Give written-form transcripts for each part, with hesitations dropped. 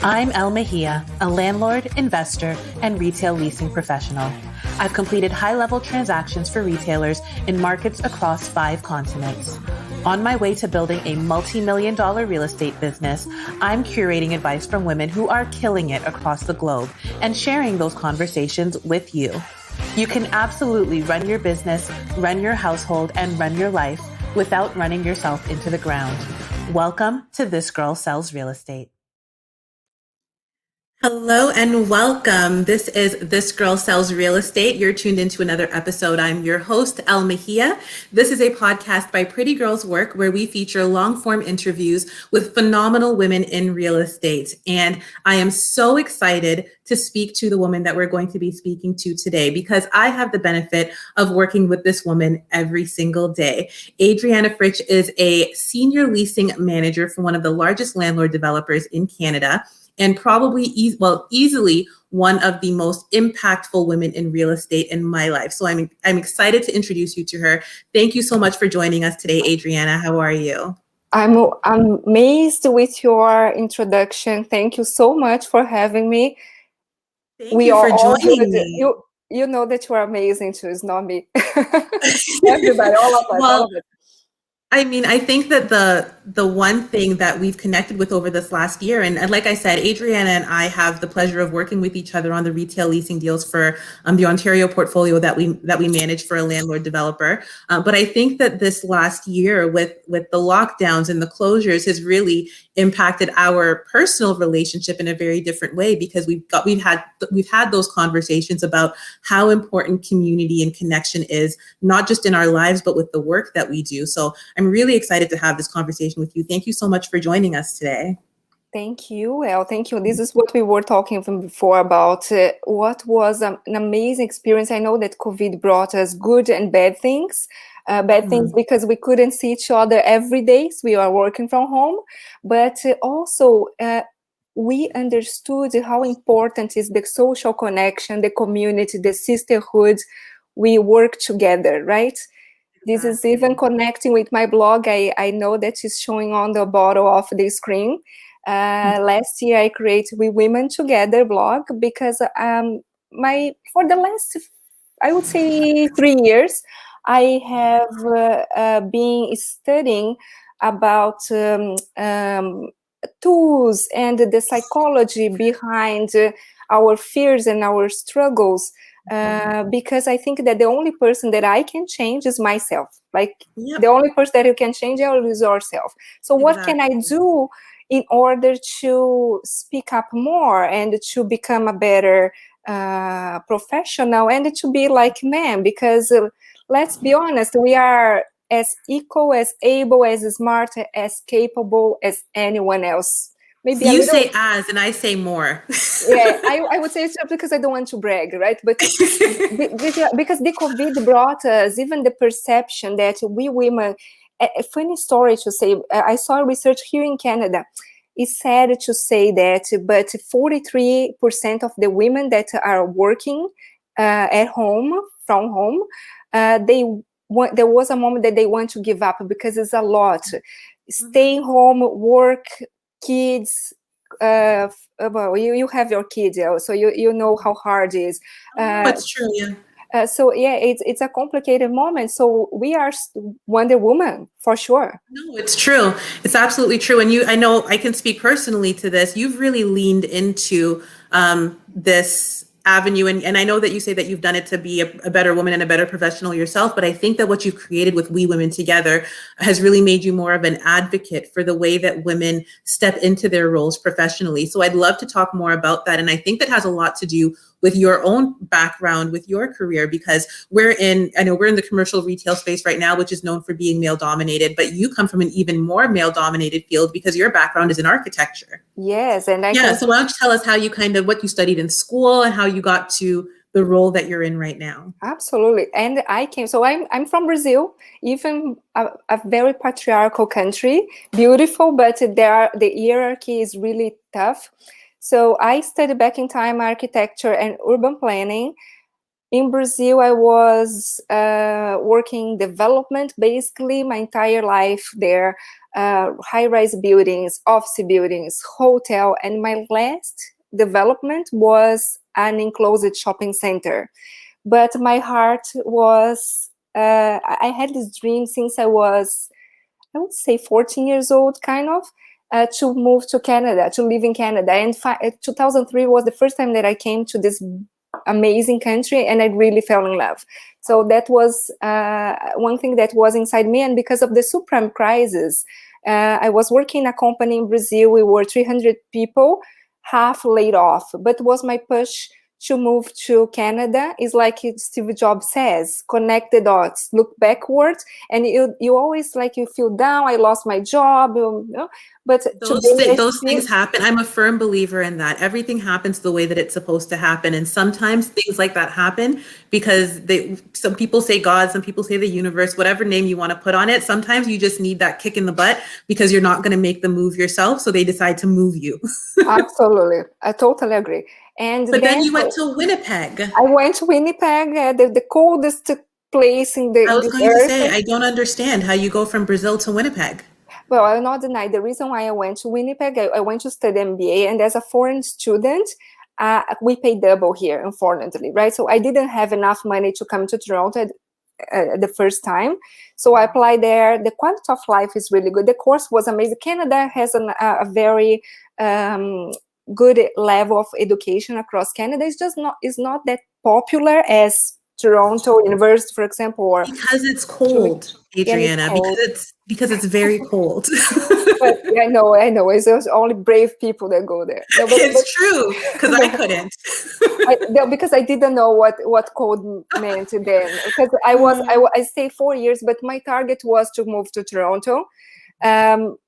I'm Elle Mejia, a landlord, investor, and retail leasing professional. I've completed high-level transactions for retailers in markets across 5 continents. On my way to building a multi-million-dollar real estate business, I'm curating advice from women who are killing it across the globe and sharing those conversations with you. You can absolutely run your business, run your household, and run your life without running yourself into the ground. Welcome to This Girl Sells Real Estate. Hello and welcome. This is This Girl Sells Real Estate. You're tuned into another episode. I'm your host, Elle Mejia. This is a podcast by PrettyGirlsWork where we feature long-form interviews with phenomenal women in real estate. And I am so excited to speak to the woman that we're going to be speaking to today because I have the benefit of working with this woman every single day. Adriana Fritsch is a senior leasing manager for one of the largest landlord developers in Canada, and probably easily one of the most impactful women in real estate in my life. So I'm excited to introduce you to her. Thank you so much for joining us today, Adriana. How are you? I'm amazed with your introduction. Thank you so much for having me. Thank you for joining me. You know that you are amazing too. It's not me. Everybody, all of us, all of it. I mean, I think that the one thing that we've connected with over this last year, and like I said, Adriana and I have the pleasure of working with each other on the retail leasing deals for the Ontario portfolio that we manage for a landlord developer. But I think that this last year with the lockdowns and the closures has really impacted our personal relationship in a very different way because we've had those conversations about how important community and connection is, not just in our lives, but with the work that we do. So I'm really excited to have this conversation with you. Thank you so much for joining us today. Thank you, Elle. Thank you. This is what we were talking from before about what was an amazing experience. I know that COVID brought us good and bad things. Things because we couldn't see each other every day. So we are working from home. But also, we understood how important is the social connection, the community, the sisterhood. We work together, right? This is even connecting with my blog. I know that it's showing on the bottom of the screen. Last year, I created We Women Together blog because for the last, I would say 3 years, I have been studying about tools and the psychology behind our fears and our struggles. Because I think that the only person that I can change is myself. The only person that you can change is yourself. So what can I do in order to speak up more and to become a better professional and to be like men? Because let's be honest, we are as equal, as able, as smart, as capable as anyone else. Maybe you say as, and I say more. Yeah, I would say it's just because I don't want to brag, right? But because the COVID brought us even the perception that we women, a funny story to say, I saw research here in Canada. It's sad to say that, but 43% of the women that are working at home, from home, there was a moment that they want to give up because it's a lot. Staying home, work, kids, you have your kids, so you know how hard it is. That's true, yeah. It's a complicated moment. So we are Wonder Woman for sure. No, it's true. It's absolutely true. And I know I can speak personally to this. You've really leaned into this avenue. And I know that you say that you've done it to be a better woman and a better professional yourself, but I think that what you've created with We Women Together has really made you more of an advocate for the way that women step into their roles professionally. So I'd love to talk more about that. And I think that has a lot to do with your own background, with your career, because we're in the commercial retail space right now, which is known for being male dominated, but you come from an even more male dominated field because your background is in architecture. Yes. So why don't you tell us what you studied in school and how you got to the role that you're in right now? Absolutely. And I'm from Brazil, even a very patriarchal country, beautiful, but the hierarchy is really tough. So I studied back in time architecture and urban planning. In Brazil, I was working development basically my entire life there. High-rise buildings, office buildings, hotel, and my last development was an enclosed shopping center. But my heart was, I had this dream since I was, I would say 14 years old, kind of, to move to Canada, to live in Canada. And 2003 was the first time that I came to this amazing country, and I really fell in love. So that was one thing that was inside me. And because of the subprime crisis, I was working in a company in Brazil. We were 300 people, half laid off, but was my push to move to Canada. Is like Steve Jobs says, connect the dots, look backwards, and you always like you feel down. I lost my job, but those things happen. I'm a firm believer in that. Everything happens the way that it's supposed to happen, and sometimes things like that happen because some people say God, some people say the universe, whatever name you want to put on it. Sometimes you just need that kick in the butt because you're not going to make the move yourself, so they decide to move you. Absolutely, I totally agree. But then you went to Winnipeg. I went to Winnipeg, the coldest place in the I was going earth. to say, I don't understand how you go from Brazil to Winnipeg. Well, I will not deny the reason why I went to Winnipeg. I went to study MBA, and as a foreign student, we pay double here, unfortunately, right? So I didn't have enough money to come to Toronto the first time. So I applied there. The quality of life is really good. The course was amazing. Canada has a very good level of education across Canada. It's not that popular as Toronto University, for example, or because it's cold, Adriana. Cold. Because it's very cold. But I know. It's only brave people that go there. No, it's true, because I couldn't. Because I didn't know what cold meant then. Because I stayed 4 years, but my target was to move to Toronto,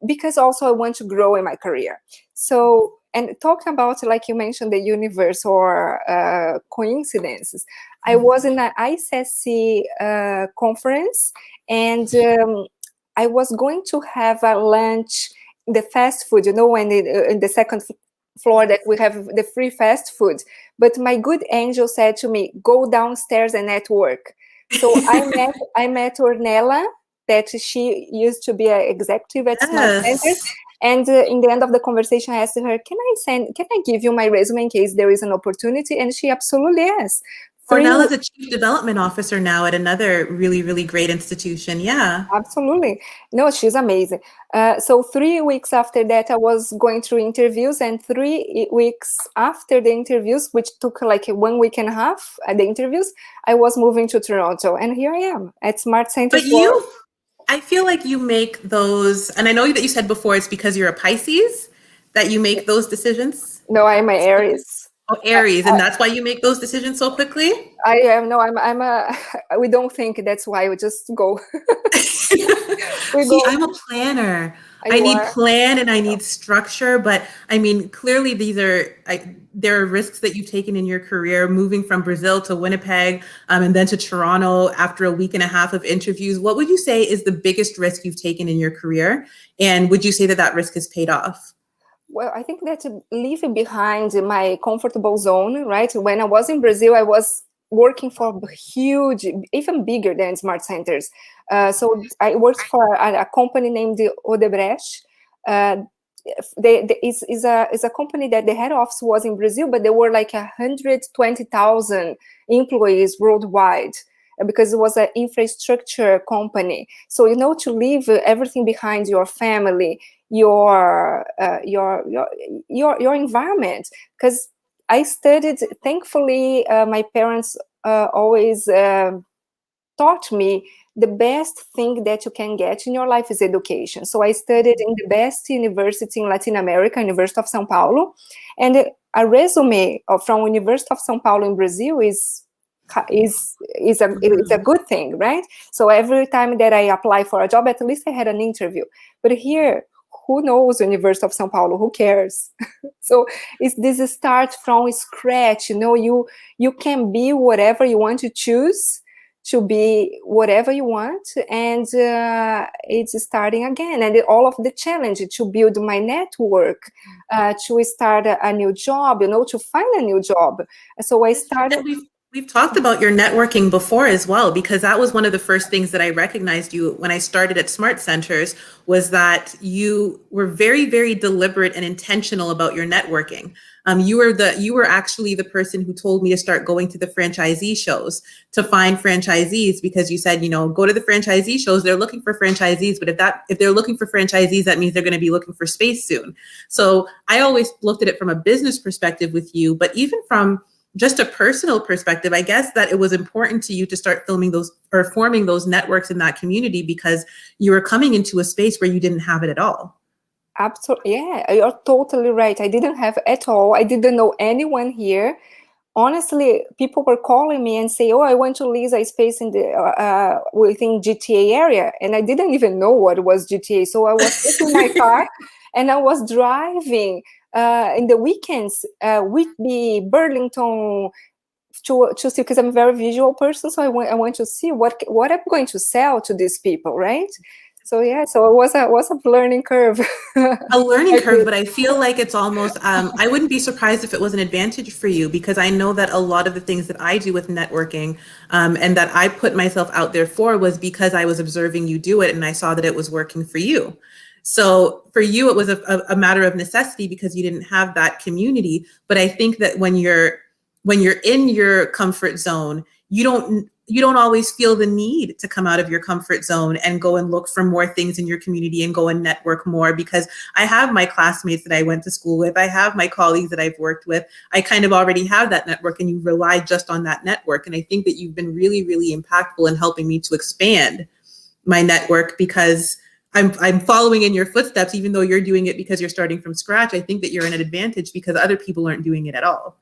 because also I want to grow in my career. So, and talking about, like you mentioned, the universe or coincidences, I was in an ICSC conference, and I was going to have a lunch in the fast food, in the second floor that we have the free fast food. But my good angel said to me, go downstairs and network. So I met Ornella, that she used to be an executive at Smart Centers. And in the end of the conversation, I asked her, can I give you my resume in case there is an opportunity? And she absolutely yes. Ornella is a chief development officer now at another really, really great institution. Yeah. Absolutely. No, she's amazing. So 3 weeks after that, I was going through interviews, and 3 weeks after the interviews, which took like 1 week and a half at the interviews, I was moving to Toronto, and here I am at Smart Centers. But I feel like you make those, and I know that you said before it's because you're a Pisces that you make those decisions. No, I'm an Aries. Oh, Aries, and that's why you make those decisions so quickly? I am. No, I'm a. We don't think that's why. We just go. I'm a planner. I need plan and I need structure, but I mean, clearly there are risks that you've taken in your career, moving from Brazil to Winnipeg, and then to Toronto after a week and a half of interviews. What would you say is the biggest risk you've taken in your career? And would you say that risk has paid off? Well, I think that leaving behind my comfortable zone, right? When I was in Brazil, I was working for huge, even bigger than Smart Centers. So I worked for a company named Odebrecht. Is a company that the head office was in Brazil, but there were like 120,000 employees worldwide, because it was an infrastructure company. So, to leave everything behind, your family, your environment. Because I studied, thankfully, my parents always taught me the best thing that you can get in your life is education. So I studied in the best university in Latin America, University of São Paulo, and a resume from University of São Paulo in Brazil is a good thing, right? So every time that I apply for a job, at least I had an interview. But here, who knows University of São Paulo? Who cares? So it's this start from scratch. You can be whatever you want to choose to be whatever you want, and it's starting again. And all of the challenge to build my network, to start a new job, to find a new job. So I started. We've talked about your networking before as well, because that was one of the first things that I recognized you when I started at Smart Centers, was that you were very, very deliberate and intentional about your networking. You were actually the person who told me to start going to the franchisee shows to find franchisees, because you said, go to the franchisee shows. They're looking for franchisees, but if they're looking for franchisees, that means they're going to be looking for space soon. So I always looked at it from a business perspective with you, but even from just a personal perspective, I guess that it was important to you to start forming those networks in that community, because you were coming into a space where you didn't have it at all. Absolutely. Yeah, you're totally right. I didn't have at all. I didn't know anyone here. Honestly, people were calling me and say, "Oh, I want to lease a space in the within GTA area," and I didn't even know what was GTA. So I was taking my car and I was driving in the weekends, Whitby, Burlington, to see, because I'm a very visual person. So I want to see what I'm going to sell to these people, right? So yeah, so it was a learning curve. A learning curve, but I feel like it's almost, I wouldn't be surprised if it was an advantage for you, because I know that a lot of the things that I do with networking and that I put myself out there for was because I was observing you do it and I saw that it was working for you. So for you, it was a matter of necessity because you didn't have that community. But I think that when you're in your comfort zone, you don't always feel the need to come out of your comfort zone and go and look for more things in your community and go and network more, because I have my classmates that I went to school with. I have my colleagues that I've worked with. I kind of already have that network, and you rely just on that network. And I think that you've been really, really impactful in helping me to expand my network, because I'm following in your footsteps, even though you're doing it because you're starting from scratch. I think that you're in an advantage because other people aren't doing it at all.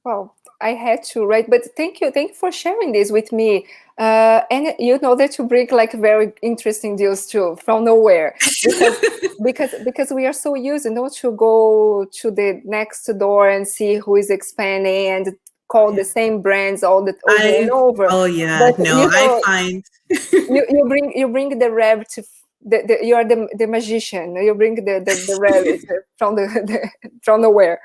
Well, I had to, right? But thank you for sharing this with me. And that you bring like very interesting deals too from nowhere, because we are so used, to go to the next door and see who is expanding and call the same brands over and over. Oh yeah, but, I find you bring the rabbit. You are the magician. You bring the rabbit from nowhere.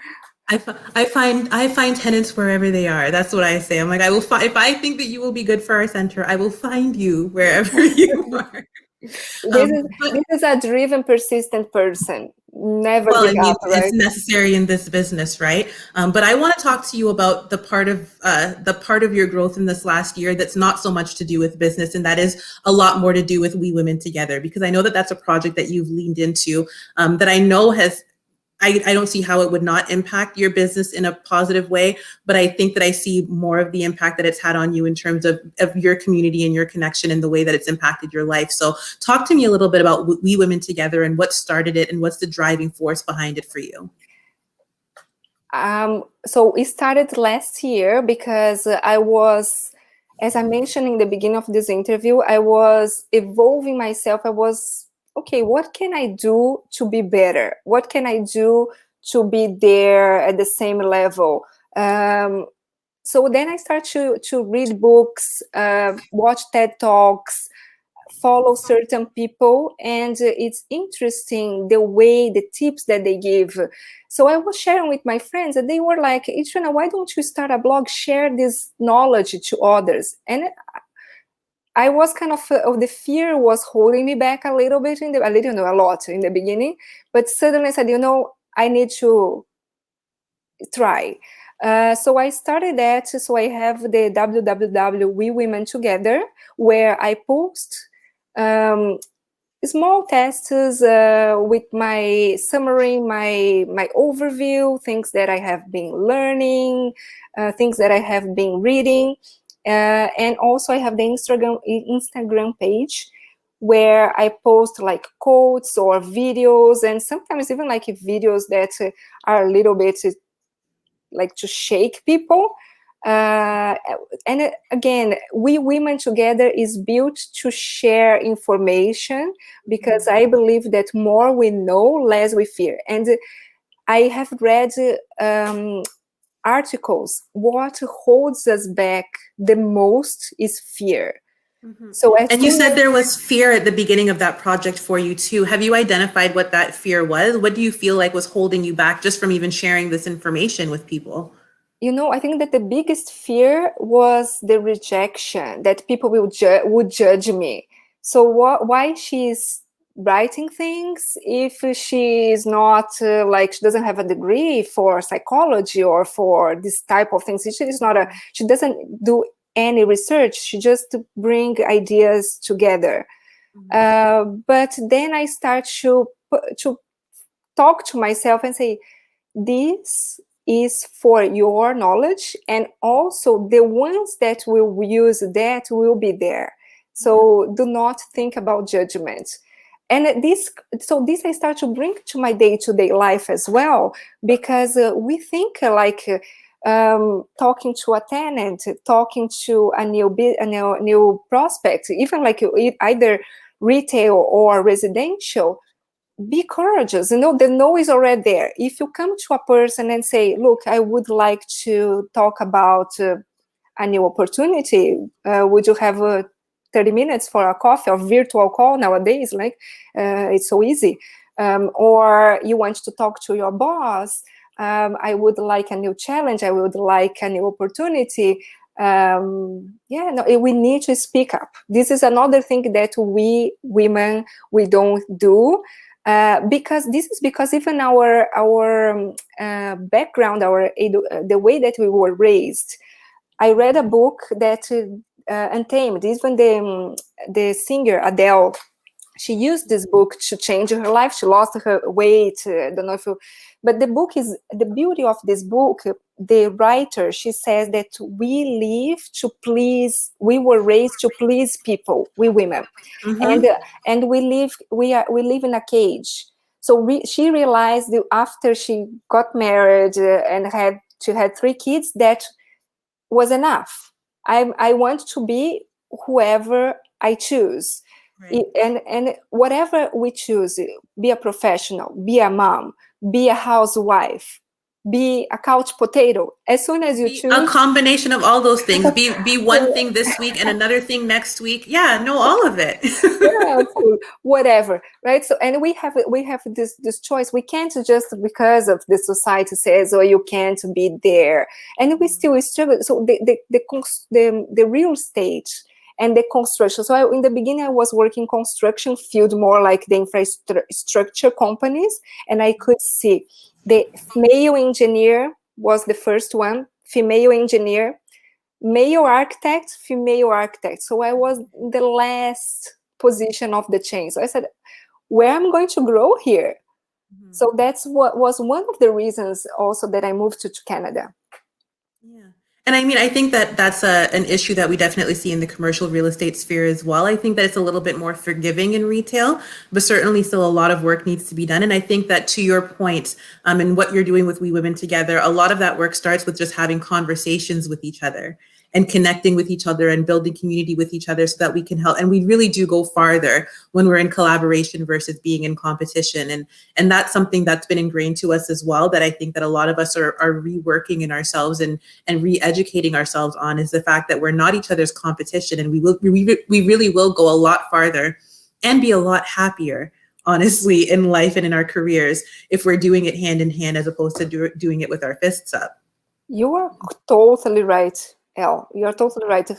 I find tenants wherever they are. That's what I say. I'm like, I will find, if I think that you will be good for our center, I will find you wherever you are. This is a driven, persistent person. Never give up, right? It's necessary in this business, right? But I want to talk to you about the part of your growth in this last year that's not so much to do with business, and that is a lot more to do with We Women Together, because I know that that's a project that you've leaned into, that I know has. I don't see how it would not impact your business in a positive way, but I think that I see more of the impact that it's had on you in terms of your community and your connection and the way that it's impacted your life. So talk to me a little bit about We Women Together and what started it and what's the driving force behind it for you. So it started last year because I was, as I mentioned in the beginning of this interview, I was evolving myself. I was, okay, what can I do to be better? What can I do to be there at the same level? So then I started to read books, watch TED Talks, follow certain people, and it's interesting the tips that they give. So I was sharing with my friends, and they were like, Adriana, why don't you start a blog, share this knowledge to others? And I was kind of the fear was holding me back a little bit, a lot in the beginning, but suddenly I said, I need to try. So I started that. So I have the www We Women Together, where I post small tests with my summary, my overview, things that I have been learning, things that I have been reading. And also I have the Instagram page where I post like quotes or videos, and sometimes even like videos that are a little bit like to shake people. And again, We Women Together is built to share information, because I believe that more we know, less we fear. And I have read articles. What holds us back the most is fear. Mm-hmm. And you said there was fear at the beginning of that project for you too. Have you identified what that fear was? What do you feel like was holding you back just from even sharing this information with people? I think that the biggest fear was the rejection, that people would judge me. So why she's writing things if she is not she doesn't have a degree for psychology or for this type of things. She doesn't do any research. She just bring ideas together. But then I start to talk to myself and say, this is for your knowledge, and also the ones that will use that will be there. So do not think about judgment. And this I start to bring to my day-to-day life as well, because we think talking to a tenant, talking to a new prospect, even either retail or residential, be courageous. The no is already there. If you come to a person and say, look, I would like to talk about a new opportunity, would you have 30 minutes for a coffee or virtual call nowadays? It's so easy. Or you want to talk to your boss, I would like a new challenge, I would like a new opportunity. We need to speak up. This is another thing that we women, we don't do. Because even our background, the way that we were raised. I read a book that Untamed, even the singer Adele, she used this book to change her life. She lost her weight. I don't know but the beauty of this book, the writer, she says that we were raised to please people, we women. And we live in a cage. So she realized that after she got married and had 3 kids, that was enough. I want to be whoever I choose. Right. And whatever we choose, be a professional, be a mom, be a housewife, be a couch potato. As soon as you choose a combination of all those things, be one thing this week and another thing next week. Yeah, no, all of it. Yeah, whatever, right? So, and we have this choice. We can't just because of the society says, "Oh, you can't be there," and we still struggle. So the real estate and the construction. So in the beginning, I was working construction field, more like the infrastructure companies, and I could see the male engineer was the first one, female engineer, male architect, female architect. So I was in the last position of the chain. So I said, where am I going to grow here? Mm-hmm. So that's what was one of the reasons also that I moved to Canada. Yeah. And I mean, I think that that's an issue that we definitely see in the commercial real estate sphere as well. I think that it's a little bit more forgiving in retail, but certainly still a lot of work needs to be done. And I think that to your point, and what you're doing with We Women Together, a lot of that work starts with just having conversations with each other and connecting with each other and building community with each other so that we can help. And we really do go farther when we're in collaboration versus being in competition. And that's something that's been ingrained to us as well, that I think that a lot of us are reworking in ourselves and re-educating ourselves on, is the fact that we're not each other's competition. And we really will go a lot farther and be a lot happier, honestly, in life and in our careers if we're doing it hand in hand as opposed to doing it with our fists up. You are totally right, Elle. You're totally right.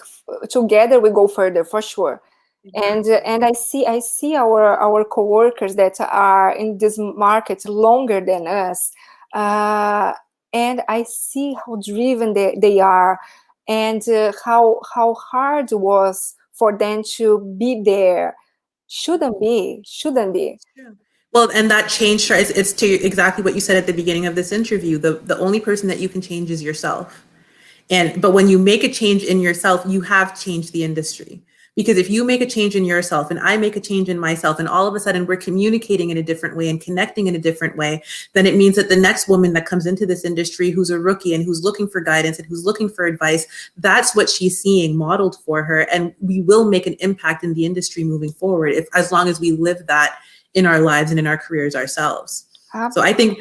Together we go further, for sure. Mm-hmm. And I see our coworkers that are in this market longer than us, and I see how driven they are, and how hard it was for them to be there. Shouldn't be. Yeah. Well, and that change, it's to exactly what you said at the beginning of this interview. The only person that you can change is yourself. But when you make a change in yourself, you have changed the industry. Because if you make a change in yourself and I make a change in myself, and all of a sudden we're communicating in a different way and connecting in a different way, then it means that the next woman that comes into this industry who's a rookie and who's looking for guidance and who's looking for advice, that's what she's seeing modeled for her. And we will make an impact in the industry moving forward, as long as we live that in our lives and in our careers ourselves. So I think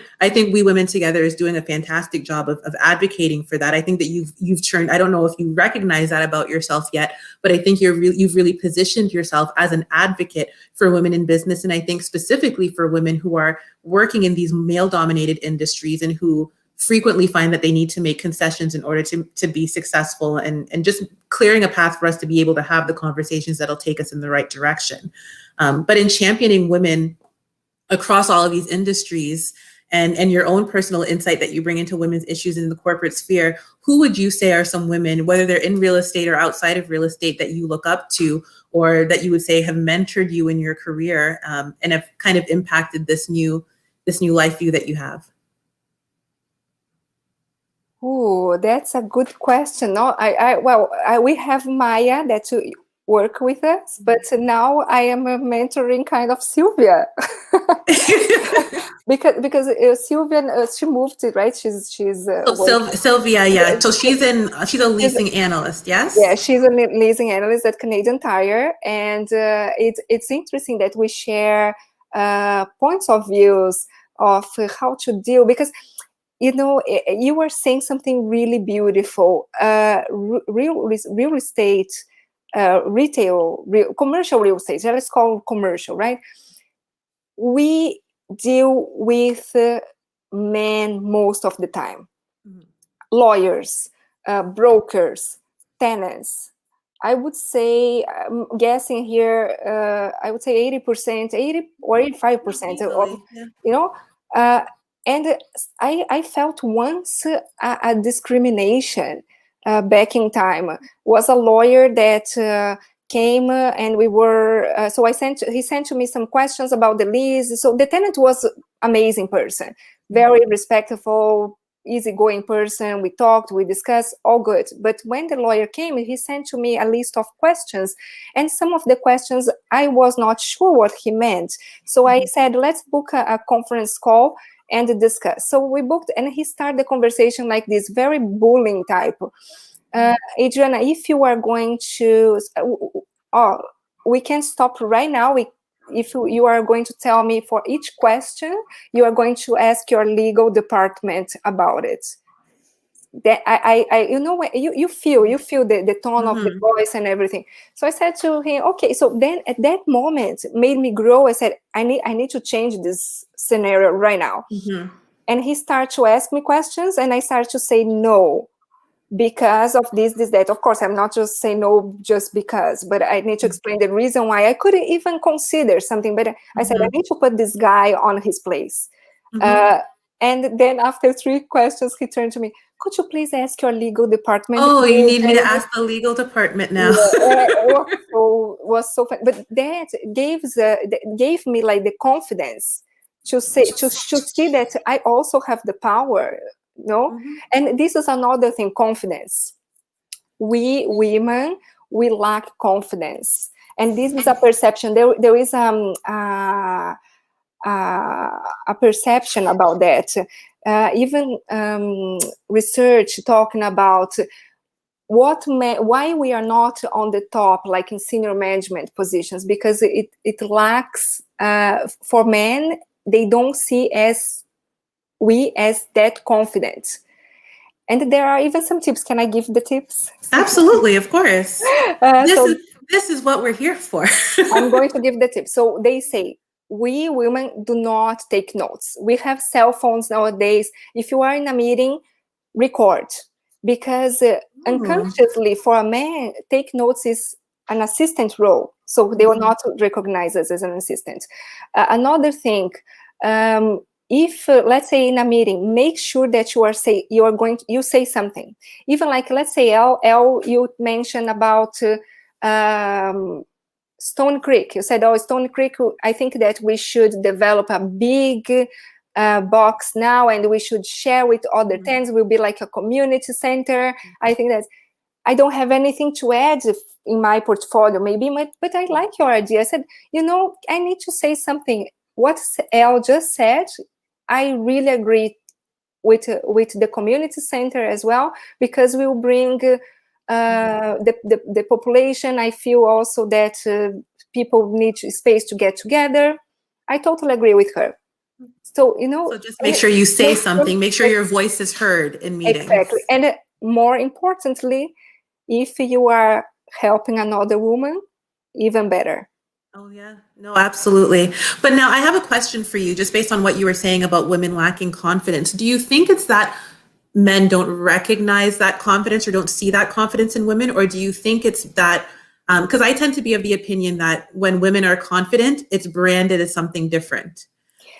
We Women Together is doing a fantastic job of advocating for that. I think that you've turned, I don't know if you recognize that about yourself yet, but I think you've really positioned yourself as an advocate for women in business. And I think specifically for women who are working in these male dominated industries and who frequently find that they need to make concessions in order to be successful, and just clearing a path for us to be able to have the conversations that'll take us in the right direction. But in championing women across all of these industries, and your own personal insight that you bring into women's issues in the corporate sphere, who would you say are some women, whether they're in real estate or outside of real estate, that you look up to, or that you would say have mentored you in your career, and have kind of impacted this new life view that you have? Oh, that's a good question. No, we have Maya that work with us, but now I am mentoring kind of Sylvia. because Sylvia, she moved it, right? She's Sylvia, yeah. So she's a leasing analyst, yes? Yeah, she's a leasing analyst at Canadian Tire, and it's interesting that we share points of views of how to deal, because you were saying something really beautiful. Real estate, commercial real estate. Let's call commercial, right? We deal with men most of the time. Mm-hmm. Lawyers, brokers, tenants. I would say, I'm guessing here, I would say 80%, 80 or 85% of, yeah. And I felt once a discrimination back in time. Was a lawyer that came and we were, so he sent to me some questions about the lease. So the tenant was amazing person, very respectful, easygoing person. We talked, we discussed, all good. But when the lawyer came, he sent to me a list of questions, and some of the questions I was not sure what he meant. So I said, let's book a conference call and discuss. So we booked, and he started the conversation like this, very bullying type. Adriana, if you are going to, we can stop right now. If you are going to tell me for each question, you are going to ask your legal department about it. That you feel the tone of the voice and everything. So I said to him, okay. So then at that moment made me grow. I said, I need to change this scenario right now. Mm-hmm. And he started to ask me questions, and I started to say no, because of this, that. Of course, I'm not just saying no just because, but I need to explain the reason why I couldn't even consider something. But I said, I need to put this guy on his place. And then after 3 questions, he turned to me, could you please ask your legal department? Oh, you need me to ask the legal department now. It was so fun. But that gave me like the confidence to see that I also have the power. And this is another thing, confidence. We women, we lack confidence, and this is a perception. There is a perception about that. Even research talking about why we are not on the top, like in senior management positions, because it lacks for men. They don't see as that confident. And there are even some tips. Can I give the tips? Absolutely, of course. This is what we're here for. I'm going to give the tips. So they say, we women do not take notes. We have cell phones nowadays. If you are in a meeting, record. Because unconsciously for a man, take notes is an assistant role. So they will not recognize us as an assistant. Another thing, if let's say in a meeting, make sure that you say something. Even like, let's say Elle, you mentioned about Stone Creek. You said, Stone Creek, I think that we should develop a big box now, and we should share with other tents. We'll be like a community center. I think that I don't have anything to add in my portfolio, maybe, but I like your idea. I said, I need to say something. What Elle just said, I really agree with the community center as well, because we'll bring the population. I feel also that people need space to get together. I totally agree with her. So, so just make sure you say something, make sure your voice is heard in meetings. Exactly. And more importantly, if you are helping another woman, even better. Oh, yeah. No, absolutely. But now I have a question for you, just based on what you were saying about women lacking confidence. Do you think it's that men don't recognize that confidence or don't see that confidence in women? Or do you think it's that, because I tend to be of the opinion that when women are confident, it's branded as something different.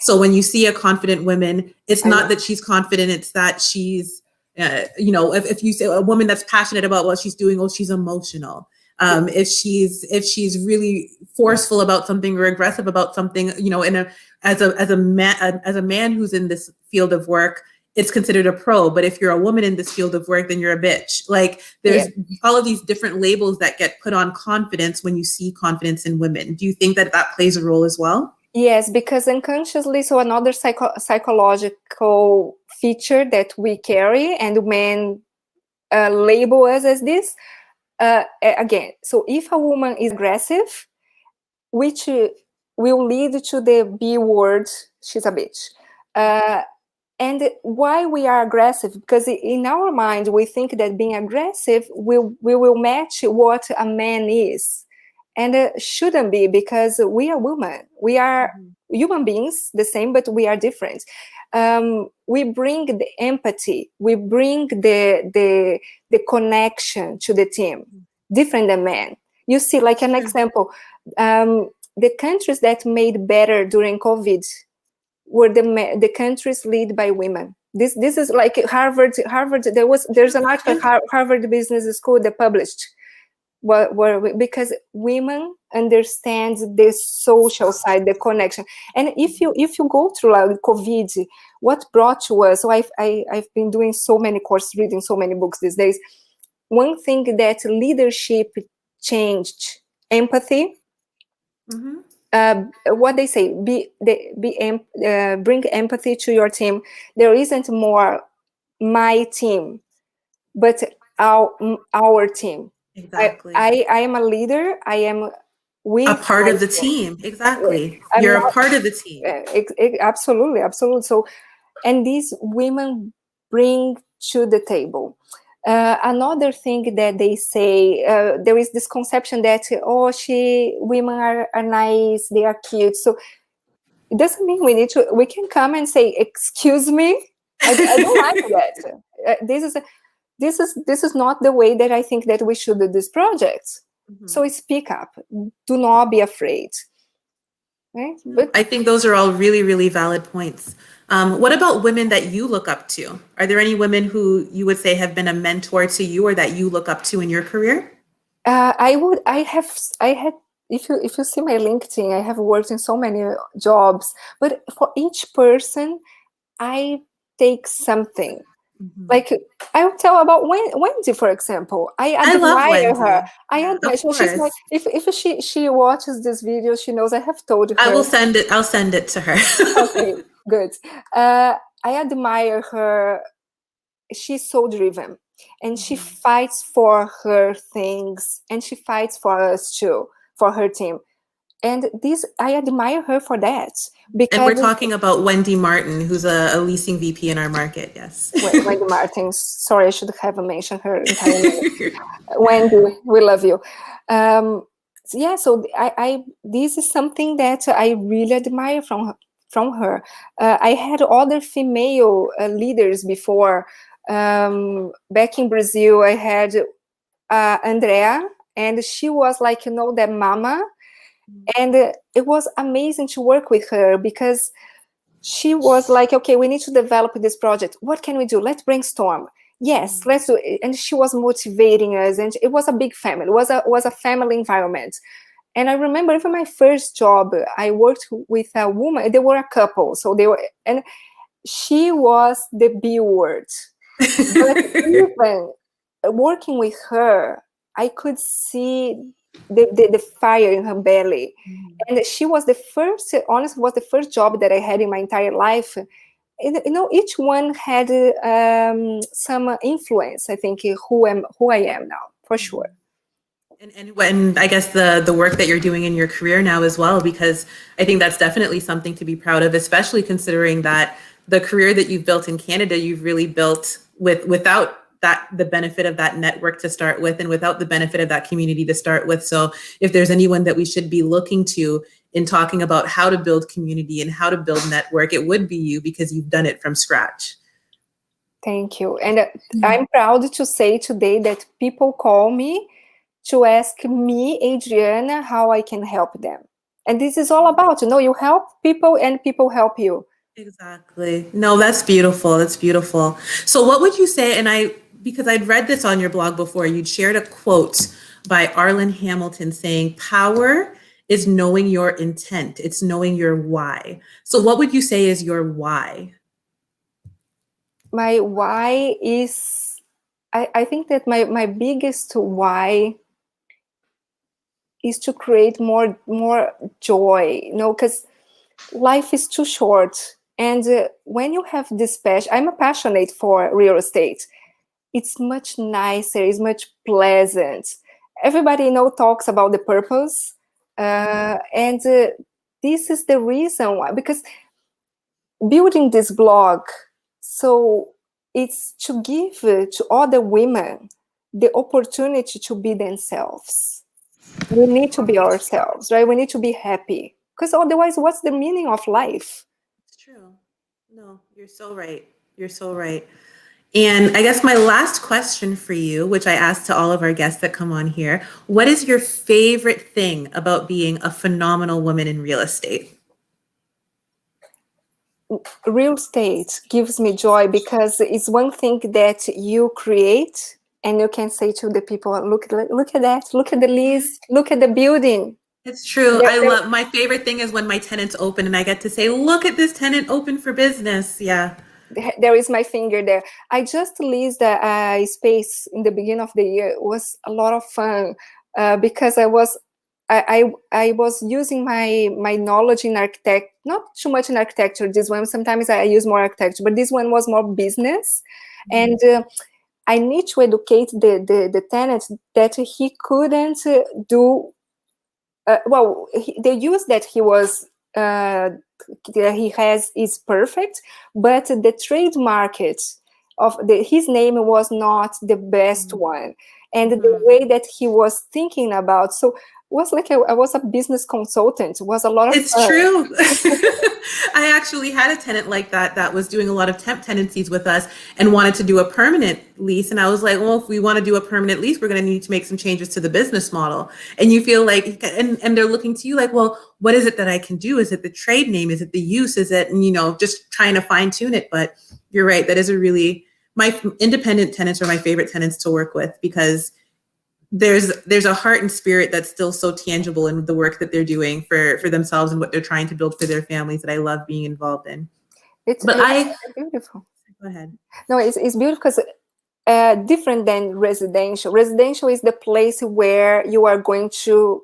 So when you see a confident woman, it's not that she's confident, it's that she's, if you say a woman that's passionate about what she's doing, she's emotional. If she's really forceful about something or aggressive about something, as a man who's in this field of work, it's considered a pro. But if you're a woman in this field of work, then you're a bitch. Like there's all of these different labels that get put on confidence when you see confidence in women. Do you think that plays a role as well? Yes, because unconsciously, so another psychological feature that we carry and men label us as this, again, so if a woman is aggressive, which will lead to the B word, she's a bitch. And why we are aggressive? Because in our mind, we think that being aggressive we will match what a man is. And it shouldn't be, because we are women. We are human beings, the same, but we are different. We bring the empathy. We bring the connection to the team, different than men. You see, like an example, the countries that made better during COVID were the countries led by women. This is like Harvard. There's an article Harvard Business School that published. Because women understand the social side, the connection. And if you go through like COVID, what brought to us, so I've been doing so many courses, reading so many books these days. One thing that leadership changed, empathy. What they say, bring empathy to your team. There isn't more my team, but our team. Exactly. I am a leader. I am a part of the team. Exactly. You're a part of the team. Absolutely. So, and these women bring to the table. Another thing that they say, there is this conception that women are nice, they are cute. So it doesn't mean we can come and say, excuse me, I don't like that. This is not the way that I think that we should do this project. So speak up. Do not be afraid. Right? But I think those are all really, really valid points. What about women that you look up to? Are there any women who you would say have been a mentor to you or that you look up to in your career? I had. If you see my LinkedIn, I have worked in so many jobs, but for each person, I take something. Like I will tell about Wendy, for example. I admire her. I admire. So she's like, if she watches this video, she knows I have told her. I'll send it to her. Okay, good. I admire her. She's so driven, and she fights for her things, and she fights for us too, for her team. And I admire her for that. Because and we're talking about Wendy Martin, who's a leasing VP in our market. Yes. Wendy Martin. Sorry, I should have mentioned her entire name. Wendy, we love you. So I this is something that I really admire from her. I had other female leaders before. Back in Brazil, I had Andrea, and she was like, that mama. And it was amazing to work with her because she was like, okay, we need to develop this project. What can we do? Let's brainstorm. Yes, let's do it. And she was motivating us, and it was a big family. It was a family environment. And I remember even my first job, I worked with a woman. They were a couple, and she was the B word. But even working with her, I could see the fire in her belly. And she was the first job that I had in my entire life. Each one had some influence, I think, who I am now, for sure. And I guess the work that you're doing in your career now as well, because I think that's definitely something to be proud of, especially considering that the career that you've built in Canada, you've really built without the benefit of that network to start with, and without the benefit of that community to start with. So if there's anyone that we should be looking to in talking about how to build community and how to build network, it would be you, because you've done it from scratch. Thank you. And I'm proud to say today that people call me to ask me, Adriana, how I can help them. And this is all about, you help people and people help you. Exactly. No, that's beautiful. That's beautiful. So what would you say, because I'd read this on your blog before, you'd shared a quote by Arlen Hamilton saying, power is knowing your intent. It's knowing your why. So what would you say is your why? My why is, I think that my biggest why is to create more joy, because life is too short. And when you have this passion, I'm a passionate for real estate. It's much nicer, it's much pleasant. Everybody talks about the purpose. And this is the reason why, because building this blog, so it's to give to other women the opportunity to be themselves. We need to be ourselves, right? We need to be happy, because otherwise, what's the meaning of life? It's true. No, you're so right. You're so right. And I guess my last question for you, which I ask to all of our guests that come on here, what is your favorite thing about being a phenomenal woman in real estate? Real estate gives me joy because it's one thing that you create and you can say to the people, look at that, look at the list, look at the building. It's true. I love, my favorite thing is when my tenants open and I get to say, look at this tenant open for business. Yeah. There is my finger there. I just leased a space in the beginning of the year. It was a lot of fun because I was using my knowledge in not too much in architecture. This one, sometimes I use more architecture, but this one was more business. And I need to educate the tenant that he couldn't do, the use that he has is perfect, but the trade market of his name was not the best one. And the way that he was thinking about, so it was like I was a business consultant. It was a lot of It's true. I actually had a tenant like that was doing a lot of temp tenancies with us and wanted to do a permanent lease. And I was like, well, if we want to do a permanent lease, we're going to need to make some changes to the business model. And you feel like, and they're looking to you like, well, what is it that I can do? Is it the trade name? Is it the use? Is it, just trying to fine tune it? But you're right. That is my independent tenants are my favorite tenants to work with because there's a heart and spirit that's still so tangible in the work that they're doing for themselves and what they're trying to build for their families that I love being involved in. It's beautiful. Go ahead. No, it's beautiful because different than residential. Residential is the place where you are going to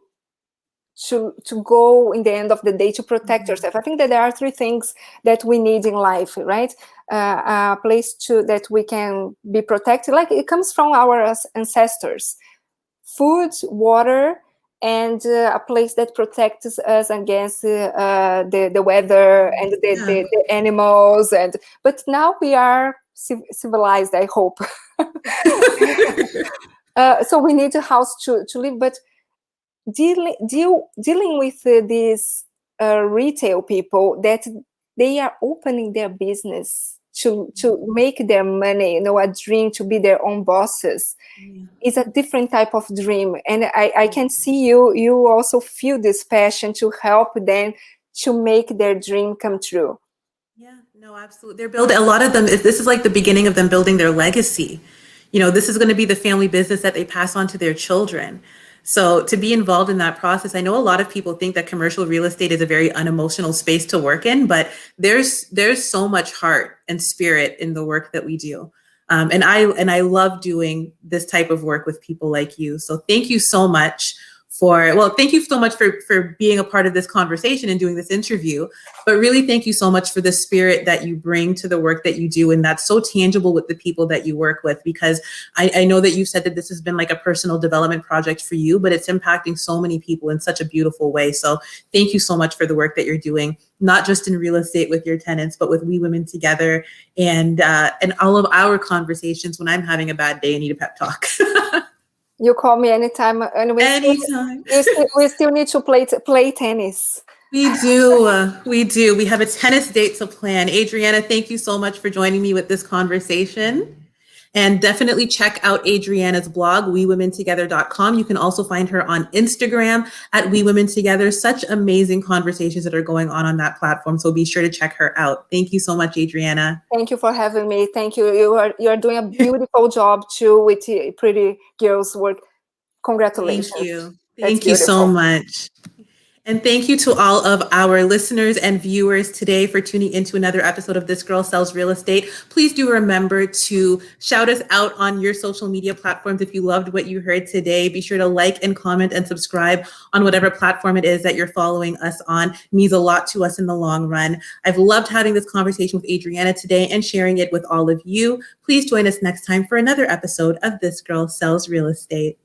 go in the end of the day to protect yourself. I think that there are three things that we need in life, right? A place that we can be protected. Like it comes from our ancestors. Food, water, and a place that protects us against the weather and the animals. But now we are civilized, I hope. So we need a house to live. But dealing with these retail people that they are opening their business to make their money, a dream to be their own bosses. Is a different type of dream. And I can see you also feel this passion to help them to make their dream come true. Yeah, no, absolutely. They're building, a lot of them, this is like the beginning of them building their legacy. This is going to be the family business that they pass on to their children. So to be involved in that process, I know a lot of people think that commercial real estate is a very unemotional space to work in, but there's so much heart and spirit in the work that we do. And I love doing this type of work with people like you. So thank you so much thank you so much for being a part of this conversation and doing this interview, but really thank you so much for the spirit that you bring to the work that you do. And that's so tangible with the people that you work with, because I know that you said that this has been like a personal development project for you, but it's impacting so many people in such a beautiful way. So thank you so much for the work that you're doing, not just in real estate with your tenants, but with We Women Together and all of our conversations when I'm having a bad day and need a pep talk. You call me anytime, and we still need to play tennis. We do. We do. We have a tennis date to plan. Adriana, thank you so much for joining me with this conversation. And definitely check out Adriana's blog, wewomentogether.com. You can also find her on Instagram at We Women Together. Such amazing conversations that are going on that platform. So be sure to check her out. Thank you so much, Adriana. Thank you for having me. Thank you. You are doing a beautiful job too with Pretty Girls Work. Congratulations. Thank you. That's Thank you so beautiful. much. And thank you to all of our listeners and viewers today for tuning into another episode of This Girl Sells Real Estate. Please do remember to shout us out on your social media platforms if you loved what you heard today. Be sure to like and comment and subscribe on whatever platform it is that you're following us on. It means a lot to us in the long run. I've loved having this conversation with Adriana today and sharing it with all of you. Please join us next time for another episode of This Girl Sells Real Estate.